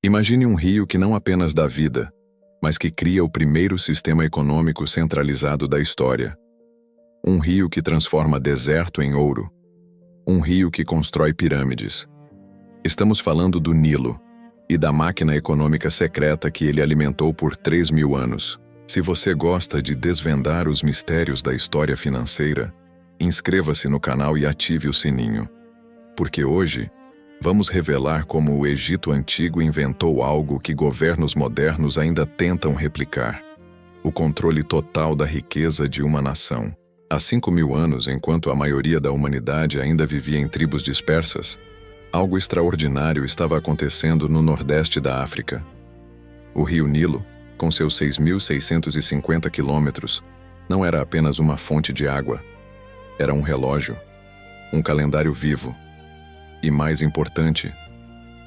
Imagine um rio que não apenas dá vida, mas que cria o primeiro sistema econômico centralizado da história. Um rio que transforma deserto em ouro. Um rio que constrói pirâmides. Estamos falando do Nilo e da máquina econômica secreta que ele alimentou por 3.000 anos. Se você gosta de desvendar os mistérios da história financeira, inscreva-se no canal e ative o sininho. Porque hoje, vamos revelar como o Egito Antigo inventou algo que governos modernos ainda tentam replicar: o controle total da riqueza de uma nação. Há 5.000 anos, enquanto a maioria da humanidade ainda vivia em tribos dispersas, algo extraordinário estava acontecendo no nordeste da África. O rio Nilo, com seus 6.650 quilômetros, não era apenas uma fonte de água. Era um relógio, um calendário vivo. E mais importante,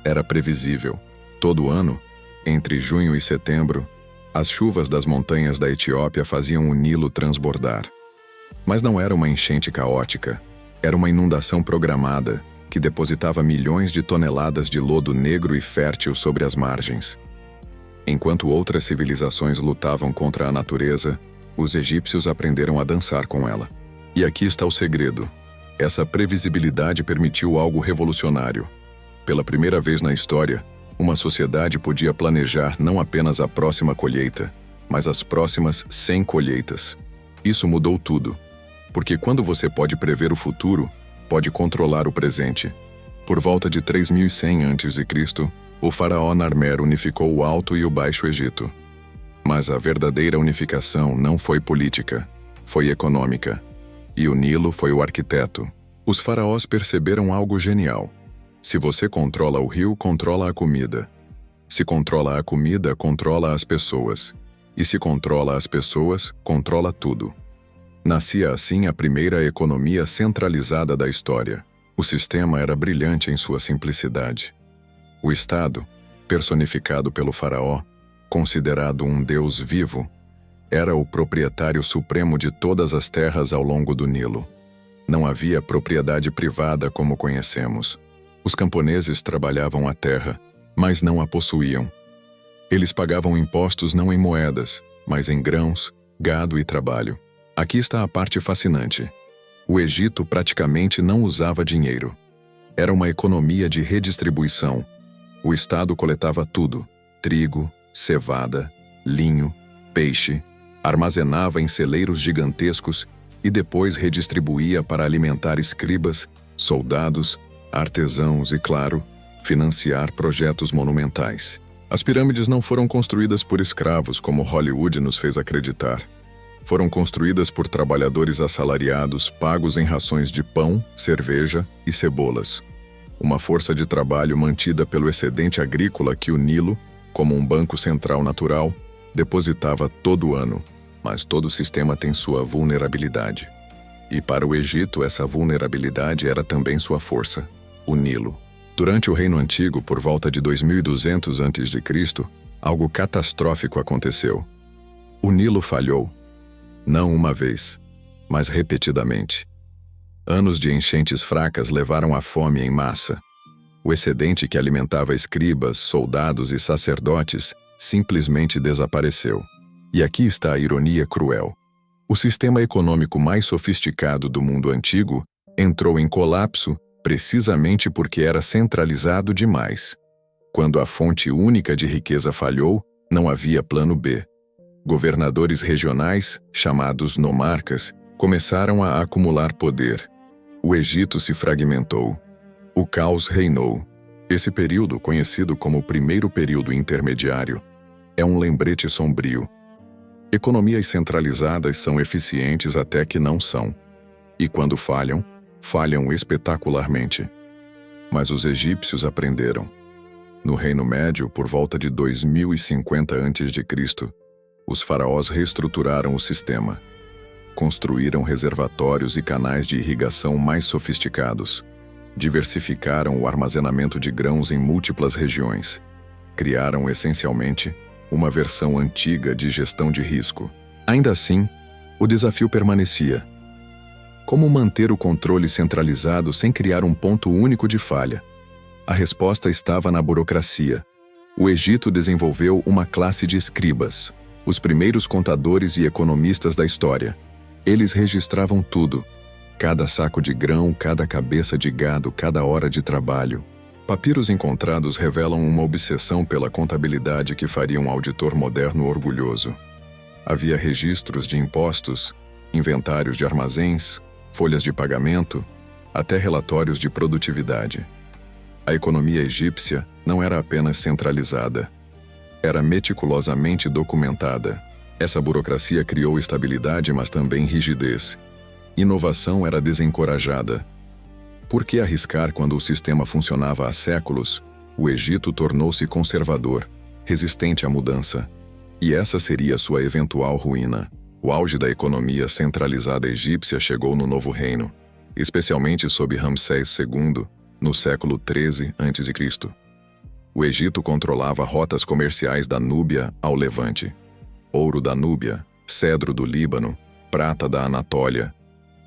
era previsível. Todo ano, entre junho e setembro, as chuvas das montanhas da Etiópia faziam o Nilo transbordar. Mas não era uma enchente caótica, era uma inundação programada que depositava milhões de toneladas de lodo negro e fértil sobre as margens. Enquanto outras civilizações lutavam contra a natureza, os egípcios aprenderam a dançar com ela. E aqui está o segredo. Essa previsibilidade permitiu algo revolucionário. Pela primeira vez na história, uma sociedade podia planejar não apenas a próxima colheita, mas as próximas 100 colheitas. Isso mudou tudo, porque quando você pode prever o futuro, pode controlar o presente. Por volta de 3.100 a.C., o faraó Narmer unificou o Alto e o Baixo Egito. Mas a verdadeira unificação não foi política, foi econômica. E o Nilo foi o arquiteto. Os faraós perceberam algo genial. Se você controla o rio, controla a comida. Se controla a comida, controla as pessoas. E se controla as pessoas, controla tudo. Nascia assim a primeira economia centralizada da história. O sistema era brilhante em sua simplicidade. O Estado, personificado pelo faraó, considerado um deus vivo, era o proprietário supremo de todas as terras ao longo do Nilo. Não havia propriedade privada como conhecemos. Os camponeses trabalhavam a terra, mas não a possuíam. Eles pagavam impostos não em moedas, mas em grãos, gado e trabalho. Aqui está a parte fascinante. O Egito praticamente não usava dinheiro. Era uma economia de redistribuição. O Estado coletava tudo: trigo, cevada, linho, peixe, armazenava em celeiros gigantescos e depois redistribuía para alimentar escribas, soldados, artesãos e, claro, financiar projetos monumentais. As pirâmides não foram construídas por escravos, como Hollywood nos fez acreditar. Foram construídas por trabalhadores assalariados pagos em rações de pão, cerveja e cebolas. Uma força de trabalho mantida pelo excedente agrícola que o Nilo, como um banco central natural, depositava todo ano. Mas todo sistema tem sua vulnerabilidade. E para o Egito, essa vulnerabilidade era também sua força: o Nilo. Durante o Reino Antigo, por volta de 2200 a.C., algo catastrófico aconteceu. O Nilo falhou. Não uma vez, mas repetidamente. Anos de enchentes fracas levaram à fome em massa. O excedente que alimentava escribas, soldados e sacerdotes simplesmente desapareceu. E aqui está a ironia cruel. O sistema econômico mais sofisticado do mundo antigo entrou em colapso precisamente porque era centralizado demais. Quando a fonte única de riqueza falhou, não havia plano B. Governadores regionais, chamados nomarcas, começaram a acumular poder. O Egito se fragmentou. O caos reinou. Esse período, conhecido como o primeiro período intermediário, é um lembrete sombrio. Economias centralizadas são eficientes até que não são. E quando falham, falham espetacularmente. Mas os egípcios aprenderam. No Reino Médio, por volta de 2050 a.C., os faraós reestruturaram o sistema. Construíram reservatórios e canais de irrigação mais sofisticados. Diversificaram o armazenamento de grãos em múltiplas regiões. Criaram, essencialmente, uma versão antiga de gestão de risco. Ainda assim, o desafio permanecia. Como manter o controle centralizado sem criar um ponto único de falha? A resposta estava na burocracia. O Egito desenvolveu uma classe de escribas, os primeiros contadores e economistas da história. Eles registravam tudo: cada saco de grão, cada cabeça de gado, cada hora de trabalho. Papiros encontrados revelam uma obsessão pela contabilidade que faria um auditor moderno orgulhoso. Havia registros de impostos, inventários de armazéns, folhas de pagamento, até relatórios de produtividade. A economia egípcia não era apenas centralizada, era meticulosamente documentada. Essa burocracia criou estabilidade, mas também rigidez. Inovação era desencorajada. Por que arriscar quando o sistema funcionava há séculos? O Egito tornou-se conservador, resistente à mudança. E essa seria sua eventual ruína. O auge da economia centralizada egípcia chegou no Novo Reino, especialmente sob Ramsés II, no século XIII a.C. O Egito controlava rotas comerciais da Núbia ao Levante. Ouro da Núbia, cedro do Líbano, prata da Anatólia,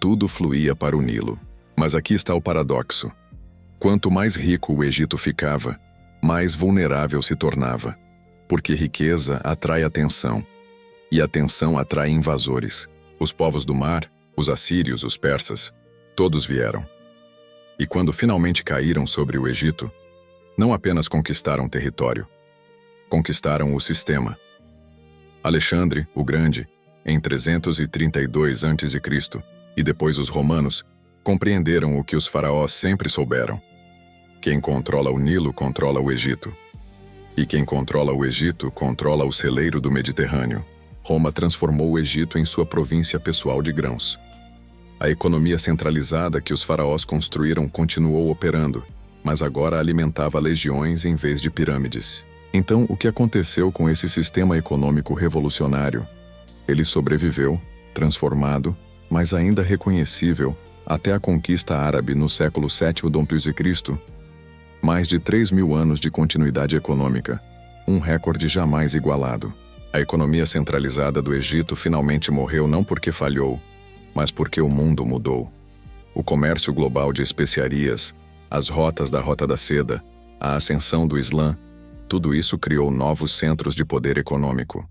tudo fluía para o Nilo. Mas aqui está o paradoxo. Quanto mais rico o Egito ficava, mais vulnerável se tornava. Porque riqueza atrai atenção. E atenção atrai invasores. Os povos do mar, os assírios, os persas, todos vieram. E quando finalmente caíram sobre o Egito, não apenas conquistaram território, conquistaram o sistema. Alexandre, o Grande, em 332 a.C., e depois os romanos, compreenderam o que os faraós sempre souberam. Quem controla o Nilo controla o Egito. E quem controla o Egito controla o celeiro do Mediterrâneo. Roma transformou o Egito em sua província pessoal de grãos. A economia centralizada que os faraós construíram continuou operando, mas agora alimentava legiões em vez de pirâmides. Então, o que aconteceu com esse sistema econômico revolucionário? Ele sobreviveu, transformado, mas ainda reconhecível, até a conquista árabe no século VII d.C., mais de 3.000 anos de continuidade econômica, um recorde jamais igualado. A economia centralizada do Egito finalmente morreu não porque falhou, mas porque o mundo mudou. O comércio global de especiarias, as rotas da Rota da Seda, a ascensão do Islã, tudo isso criou novos centros de poder econômico.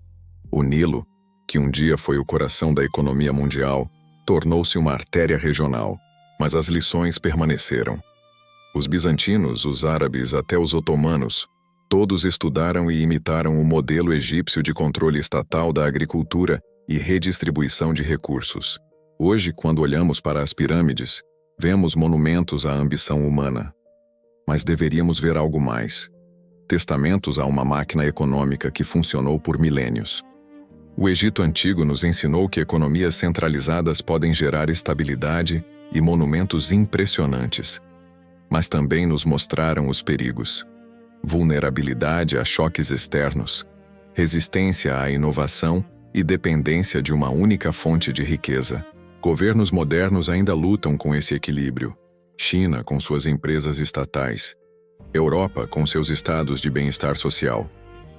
O Nilo, que um dia foi o coração da economia mundial, tornou-se uma artéria regional, mas as lições permaneceram. Os bizantinos, os árabes, até os otomanos, todos estudaram e imitaram o modelo egípcio de controle estatal da agricultura e redistribuição de recursos. Hoje, quando olhamos para as pirâmides, vemos monumentos à ambição humana. Mas deveríamos ver algo mais. Testamentos a uma máquina econômica que funcionou por milênios. O Egito Antigo nos ensinou que economias centralizadas podem gerar estabilidade e monumentos impressionantes. Mas também nos mostraram os perigos. Vulnerabilidade a choques externos, resistência à inovação e dependência de uma única fonte de riqueza. Governos modernos ainda lutam com esse equilíbrio. China com suas empresas estatais, Europa com seus estados de bem-estar social.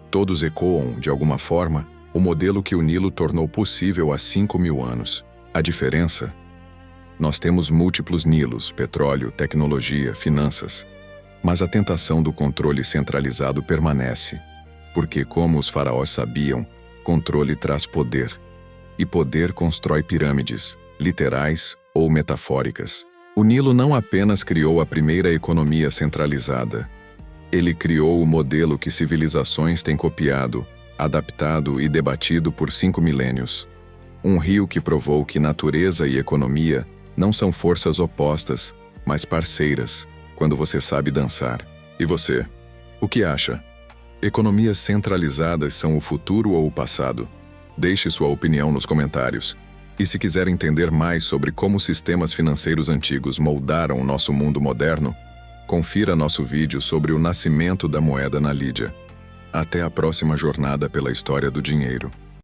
Todos ecoam, de alguma forma, o modelo que o Nilo tornou possível há 5.000 anos. A diferença? Nós temos múltiplos Nilos, petróleo, tecnologia, finanças. Mas a tentação do controle centralizado permanece. Porque, como os faraós sabiam, controle traz poder. E poder constrói pirâmides, literais ou metafóricas. O Nilo não apenas criou a primeira economia centralizada. Ele criou o modelo que civilizações têm copiado, adaptado e debatido por 5 milênios. Um rio que provou que natureza e economia não são forças opostas, mas parceiras, quando você sabe dançar. E você? O que acha? Economias centralizadas são o futuro ou o passado? Deixe sua opinião nos comentários. E se quiser entender mais sobre como sistemas financeiros antigos moldaram o nosso mundo moderno, confira nosso vídeo sobre o nascimento da moeda na Lídia. Até a próxima jornada pela história do dinheiro.